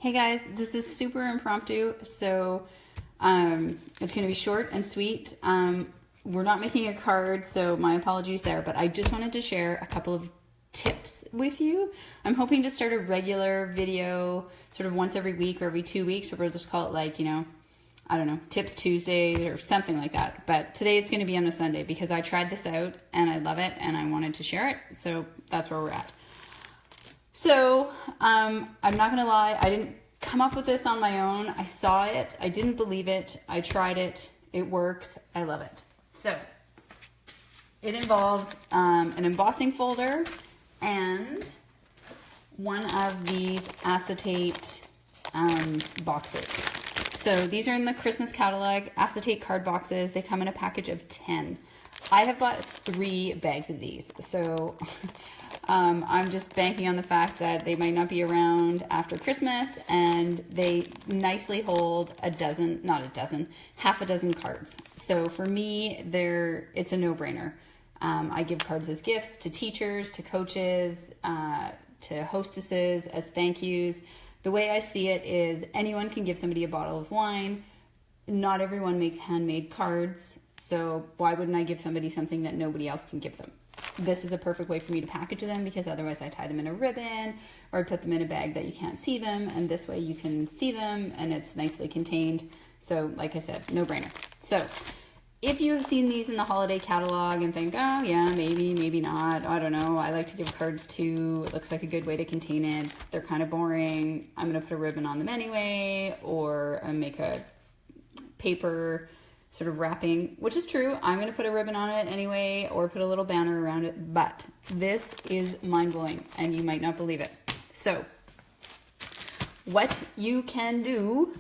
Hey guys, this is super impromptu, so it's going to be short and sweet. We're not making a card, so my apologies there, but I just wanted to share a couple of tips with you. I'm hoping to start a regular video sort of once every week or every 2 weeks, or we'll just call it like, I don't know, Tips Tuesday or something like that. But today is going to be on a Sunday because I tried this out and I love it and I wanted to share it, so that's where we're at. So, I'm not gonna lie, I didn't come up with this on my own. I saw it, I didn't believe it, I tried it, it works, I love it. So, it involves an embossing folder and one of these acetate boxes. So these are in the Christmas catalog, acetate card boxes. They come in a package of 10. I have bought 3 bags of these, so I'm just banking on the fact that they might not be around after Christmas, and they nicely hold half a dozen cards. So for me, it's a no-brainer. I give cards as gifts to teachers, to coaches, to hostesses, as thank yous. The way I see it is anyone can give somebody a bottle of wine. Not everyone makes handmade cards, so why wouldn't I give somebody something that nobody else can give them? This is a perfect way for me to package them because otherwise I tie them in a ribbon or I put them in a bag that you can't see them, and this way you can see them and it's nicely contained. So like I said, no brainer. So if you have seen these in the holiday catalog and think, oh yeah, maybe not, I don't know, I like to give cards too, it looks like a good way to contain it, they're kind of boring, I'm gonna put a ribbon on them anyway, or make a paper sort of wrapping, which is true, I'm gonna put a ribbon on it anyway, or put a little banner around it, but this is mind-blowing and you might not believe it. So what you can do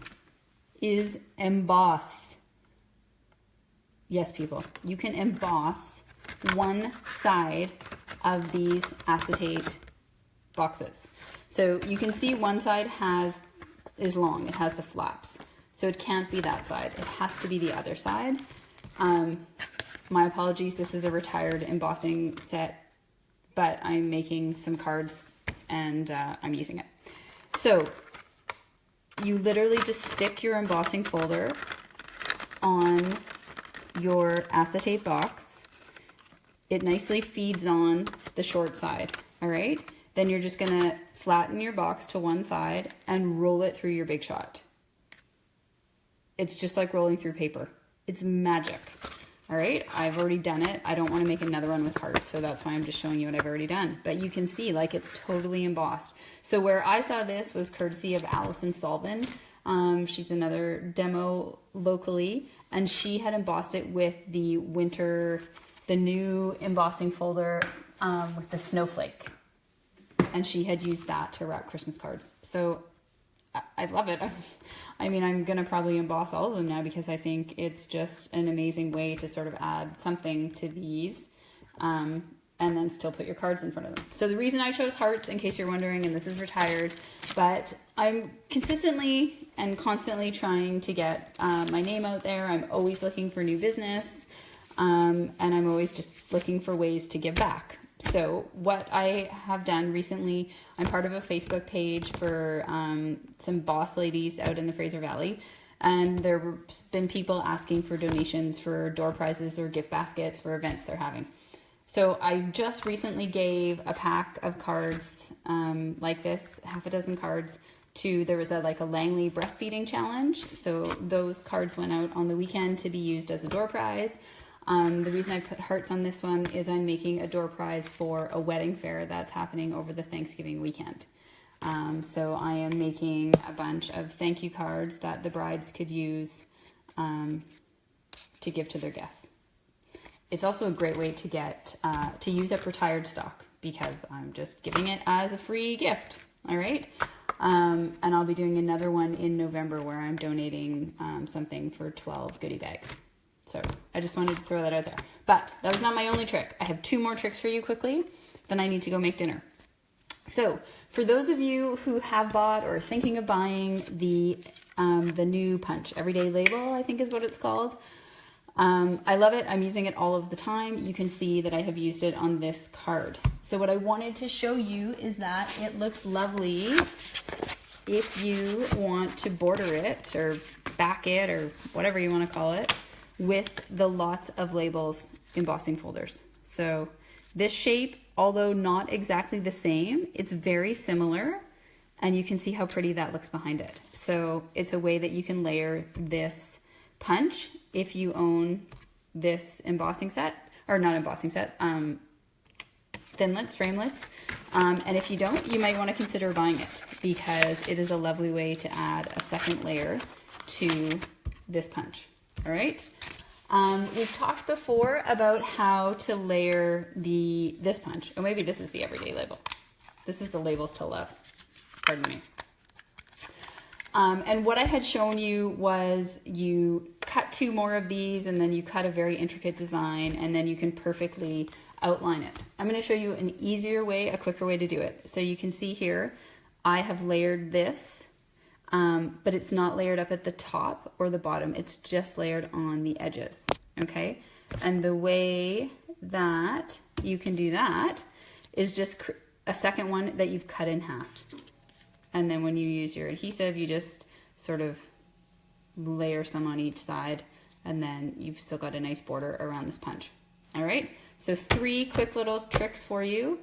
is emboss. Yes, people, you can emboss one side of these acetate boxes. So you can see one side is long, it has the flaps. So it can't be that side, it has to be the other side. My apologies, this is a retired embossing set, but I'm making some cards and I'm using it. So you literally just stick your embossing folder on your acetate box. It nicely feeds on the short side, all right? Then you're just gonna flatten your box to one side and roll it through your Big Shot. It's just like rolling through paper. It's magic, all right? I've already done it. I don't wanna make another one with hearts, so that's why I'm just showing you what I've already done. But you can see, like, it's totally embossed. So where I saw this was courtesy of Allison Sullivan. She's another demo locally, and she had embossed it with the new embossing folder with the snowflake. And she had used that to wrap Christmas cards. So I love it. I mean, I'm gonna probably emboss all of them now because I think it's just an amazing way to sort of add something to these and then still put your cards in front of them. So the reason I chose hearts, in case you're wondering, and this is retired, but I'm consistently and constantly trying to get my name out there. I'm always looking for new business, and I'm always just looking for ways to give back. So what I have done recently, I'm part of a Facebook page for some boss ladies out in the Fraser Valley, and there's been people asking for donations for door prizes or gift baskets for events they're having. So I just recently gave a pack of cards like this, half a dozen cards, there was a Langley breastfeeding challenge. So those cards went out on the weekend to be used as a door prize. The reason I put hearts on this one is I'm making a door prize for a wedding fair that's happening over the Thanksgiving weekend. So I am making a bunch of thank you cards that the brides could use to give to their guests. It's also a great way to get to use up retired stock because I'm just giving it as a free gift. All right. And I'll be doing another one in November where I'm donating something for 12 goodie bags. So I just wanted to throw that out there. But that was not my only trick. I have 2 more tricks for you quickly. Then I need to go make dinner. So for those of you who have bought or are thinking of buying the new Punch Everyday Label, I think is what it's called. I love it. I'm using it all of the time. You can see that I have used it on this card. So what I wanted to show you is that it looks lovely if you want to border it or back it or whatever you want to call it with the lots of labels embossing folders. So this shape, although not exactly the same, it's very similar, and you can see how pretty that looks behind it. So it's a way that you can layer this punch if you own this embossing set, or not embossing set, thinlets, framelets. And if you don't, you might want to consider buying it because it is a lovely way to add a second layer to this punch. All right. We've talked before about how to layer this punch. Or maybe this is the everyday label. This is the labels to love. Pardon me. And what I had shown you was you cut 2 more of these and then you cut a very intricate design and then you can perfectly outline it. I'm going to show you an easier way, a quicker way to do it. So you can see here, I have layered this, but it's not layered up at the top or the bottom. It's just layered on the edges, okay? And the way that you can do that is just a second one that you've cut in half. And then when you use your adhesive, you just sort of layer some on each side, and then you've still got a nice border around this punch. All right, so 3 quick little tricks for you.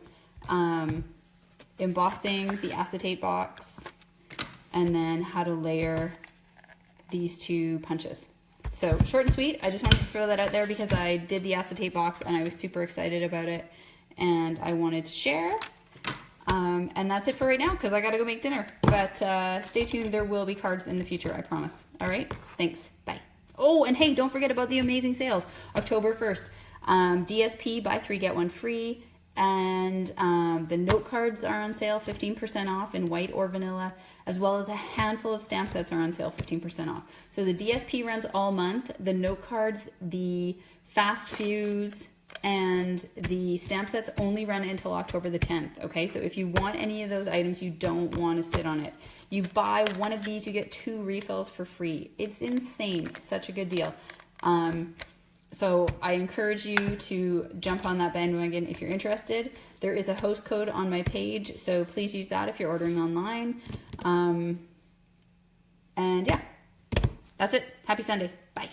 Embossing the acetate box, and then how to layer these 2 punches. So short and sweet, I just wanted to throw that out there because I did the acetate box and I was super excited about it and I wanted to share. And that's it for right now because I gotta go make dinner. But stay tuned, there will be cards in the future, I promise. All right, thanks, bye. Oh, and hey, don't forget about the amazing sales. October 1st, DSP, buy 3, get 1 free. And the note cards are on sale, 15% off in white or vanilla, as well as a handful of stamp sets are on sale, 15% off. So the DSP runs all month. The note cards, the fast fuse, and the stamp sets only run until October the 10th, okay? So if you want any of those items, you don't want to sit on it. You buy one of these, you get 2 refills for free. It's insane, such a good deal. So I encourage you to jump on that bandwagon if you're interested. There is a host code on my page, so please use that if you're ordering online. And yeah, that's it. Happy Sunday. Bye.